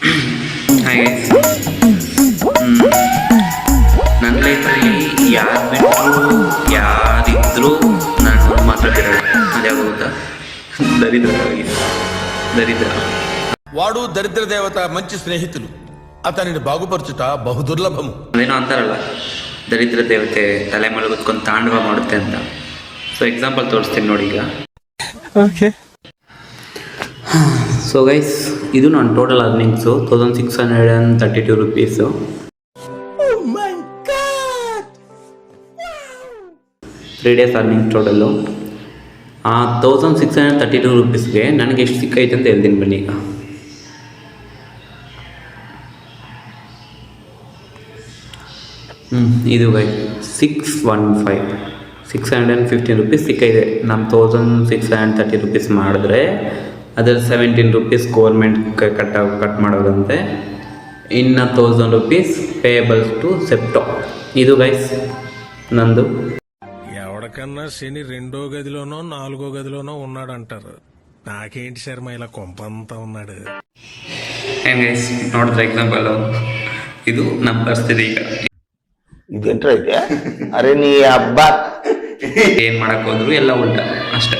ಹಾಗೆ ನನ್ನ ಲೈಫಲ್ಲಿ ಯಾರು ಬಿಟ್ಟರು ಯಾರಿದ್ರು ನಾನು ಮಾತಾಡಿರೋದು ಅದ್ಯಾವುದು ಗೊತ್ತಾ? దరిద్ర వాడు దరిద్ర దేవత మంచి స్నేహితులు అతనిని బాగుపరచుట బహుదుర్లభము. ಅದೇನೋ ಅಂತಾರಲ್ಲ, ದರಿದ್ರ ದೇವತೆ ತಲೆ ಮೇಲೆ ಕುತ್ಕೊಂಡು ತಾಂಡವ ಮಾಡುತ್ತೆ ಅಂತ. ಸೊ ಎಕ್ಸಾಂಪಲ್ ತೋರಿಸ್ತೀನಿ ನೋಡಿ ಈಗ. ಓಕೆ. ಸೊ ಗೈಸ್, ಇದು ನನ್ನ total earnings 1632 rupees. 3 days earning total. ಆ 1632 ರುಪೀಸ್ಗೆ ನನಗೆ ಎಷ್ಟು ಸಿಕ್ಕೈತೆ ಅಂತ ಹೇಳ್ತೀನಿ ಬನ್ನಿ ಈಗ. ಇದು ಗೈ 615 ರುಪೀಸ್ ಸಿಕ್ಕೈತೆ. ನಮ್ಮ 1630 ರುಪೀಸ್ ಮಾಡಿದ್ರೆ ಅದರಲ್ಲಿ 17 ರುಪೀಸ್ ಗೌರ್ಮೆಂಟ್ ಕಟ್ ಮಾಡೋದಂತೆ. ಇನ್ನು 1000 ರುಪೀಸ್ ಪೇಯಬಲ್ಸ್ ಟು ಸೆಪ್ಟೋ. ಇದು ಗೈಸ್ ನಂದು. ఎవడకన్నా శని 2వ గదిలోనో 4వ గదిలోనో ఉన్నాడంటారు. నాకేంటి శర్మ ఇలా కొంపంతా ఉన్నాడు. ಏನ್ ಗೈಸ್ ನೋಡಿದ್ರೆ ಎಕ್ಸಾಂಪಲ್, ಇದು ನಮ್ಮ ಪರಿಸ್ಥಿತಿ ಈಗ. ಇದೇಂಟ್ರೈತೆ? ಅರೆ ನೀ ಹಬ್ಬ ಏನ್ ಮಾಡಕ್ ಹೋದ್ರು ಎಲ್ಲ ಉಲ್ಟಾ ಅಷ್ಟೇ.